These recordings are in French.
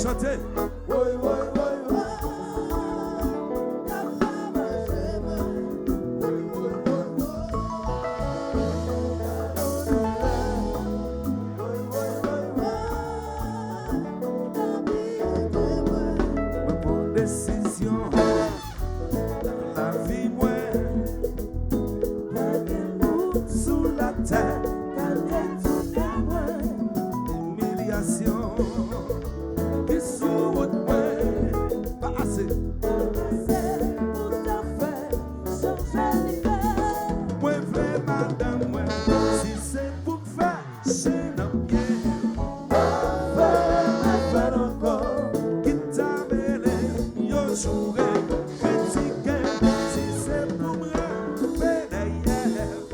chanter. Décision dans la vie, moi, sous la terre, humiliation, qui sous votre main, pas assez. Moi, vrai, madame, moi, si c'est pour faire, c'est non bien. Faire encore, qui t'a mêlé, yo joué, critiqué, si c'est pour me rappeler d'ailleurs.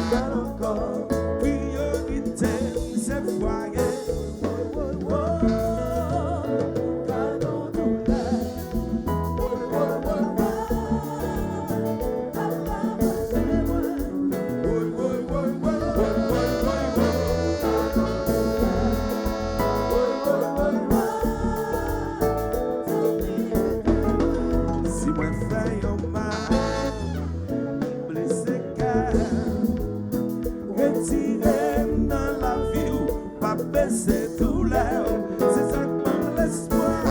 Faire encore, priorité, c'est foyer. Si moi fais un mal, blessé cœur, retiré dans la vie ou pas baisser douleur, c'est ça que me l'espoir.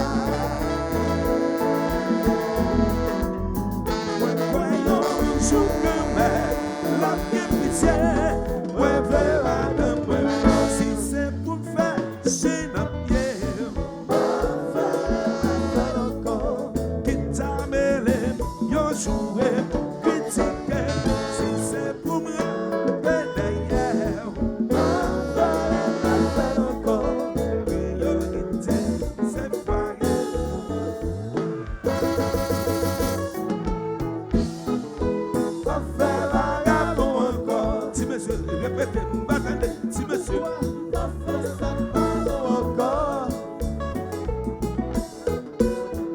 Moi croyons un jour que la vie pitié, moi verra de moi, si c'est pour faire chez la pierre. Faire encore, qui t'a mêlé, yo joué, critiqué, si c'est pour me rappeler d'ailleurs. Faire encore, priorité, c'est foyer. Pas faire vagabond encore. Si monsieur, répétez, m'attendez, si monsieur. Pas faire vagabond encore.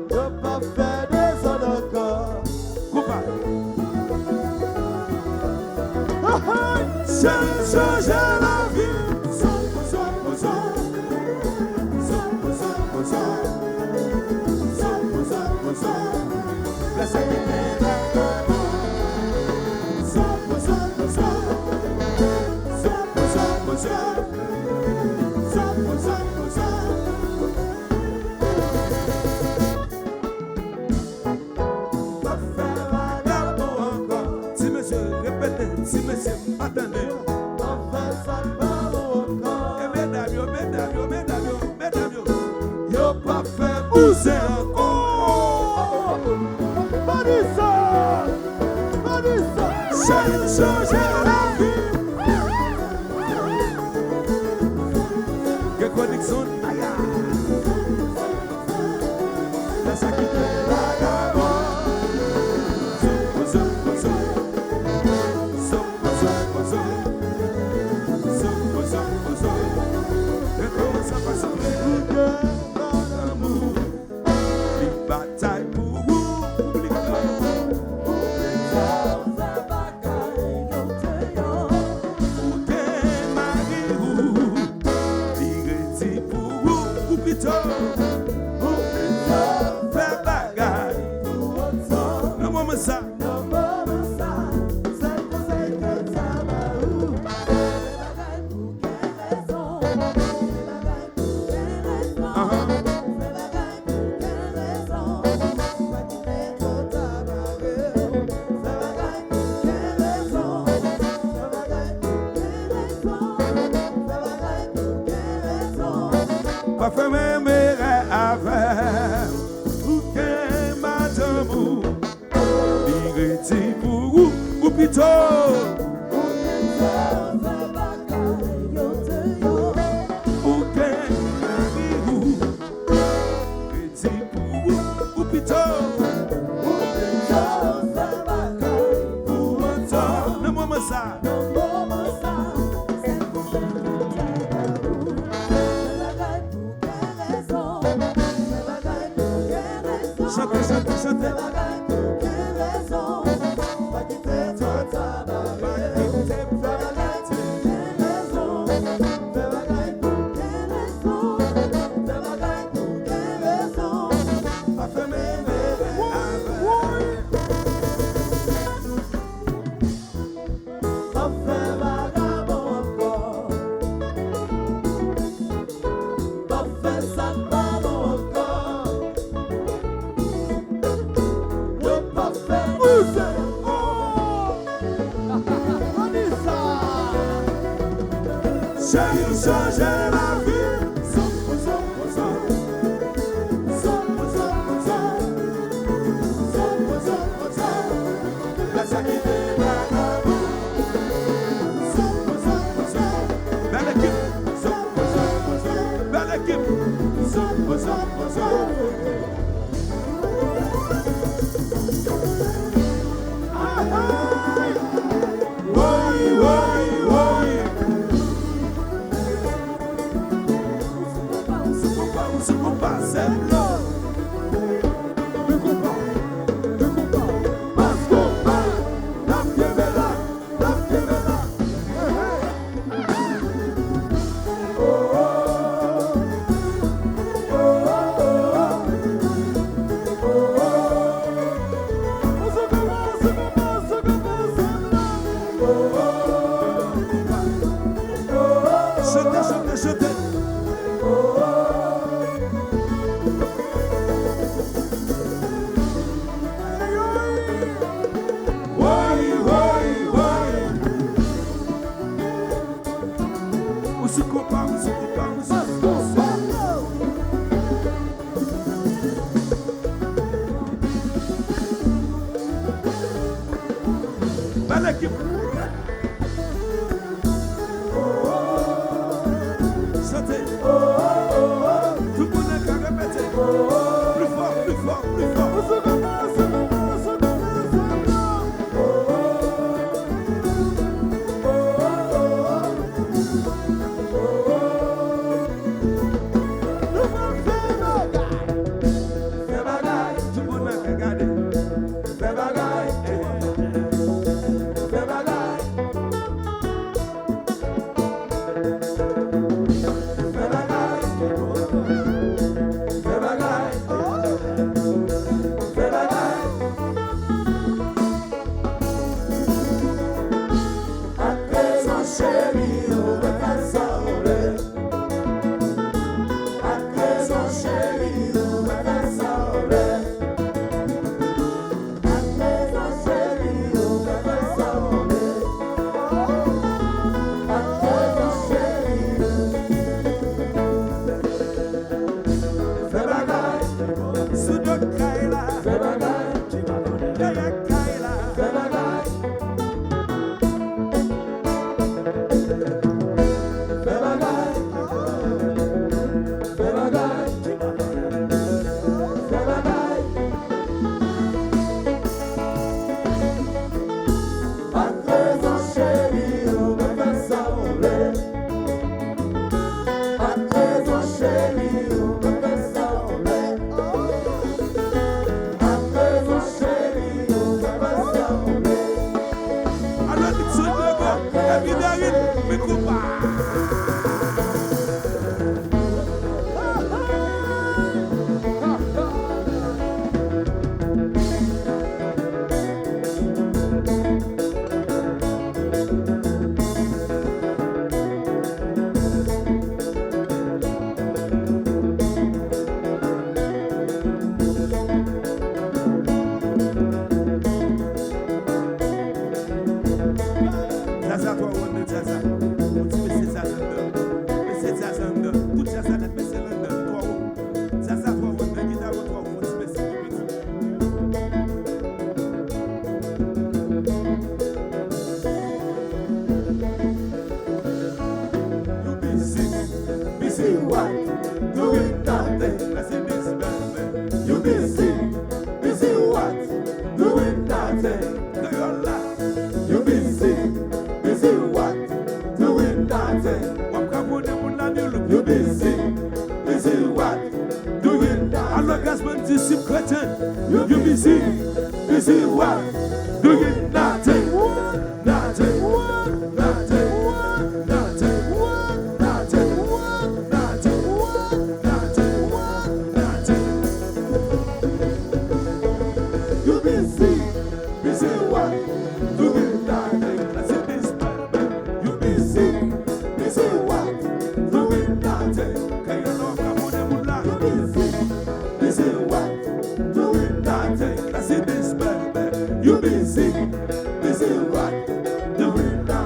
Yo pas faire des ordres encore. Coupable. Changer la vie. Laisse pas faire vagabond encore. Si monsieur, répétez, si monsieur, attendez. Pas faire vagabond encore. Et mesdames, mesdames, yo pas faire bouger encore. Pas dit ça, pas dit ça. Changer la vie. Que connexion, aïe. Laisse quitter vagabond. Et comment ça va s'appeler? L'amour, une bataille pour vous, oublie faire bagaille. Non, moi, ça. Pas faire mes rêves avec aucun madame direct pour ou plutôt gérer la vie. Belle équipe. Belle équipe. Belle équipe. Chantez. Tout le monde est qu'à répéter. Plus fort, plus fort, plus fort.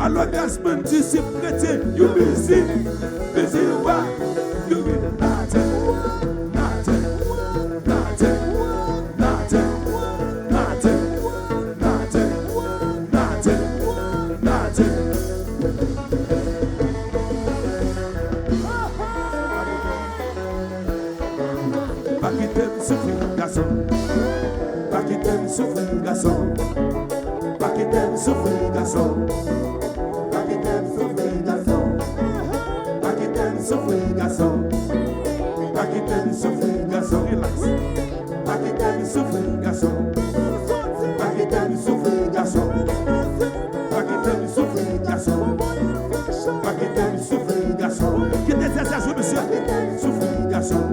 Alors, Gaspard, tu sais prêter, you busy Pas quitter me souffrir, garçon. Pas quitter me souffrir, garçon. Pas quitter me souffrir, garçon. Pas quitter me souffrir, garçon. Pas quitter me souffrir, garçon. Pas quitter me souffrir, garçon. Relax. Pas quitter me souffrir, garçon. Pas quitter me souffrir, garçon. Pas quitter me souffrir, garçon. Pas quitter me souffrir, garçon. Quittez ça, je monsieur. Pas quitter me souffrir, garçon.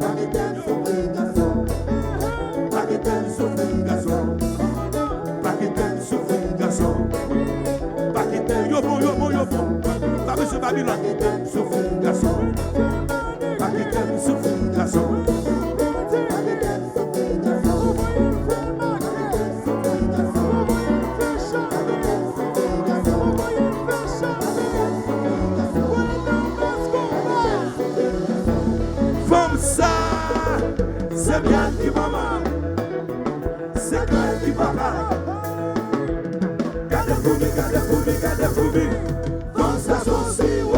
Pas quitter me souffrir, garçon. Pas quitter me souffrir, garçon. Pas quitter me souffrir, garçon. Pas quitter, yo bon. Pas monsieur Babylone. Pas quitter me souffrir, garçon. Pas quitter me souffrir, garçon. C'est bien qui maman, c'est bien qui papa. Gardez-vous, comme ça s'aussit, oh.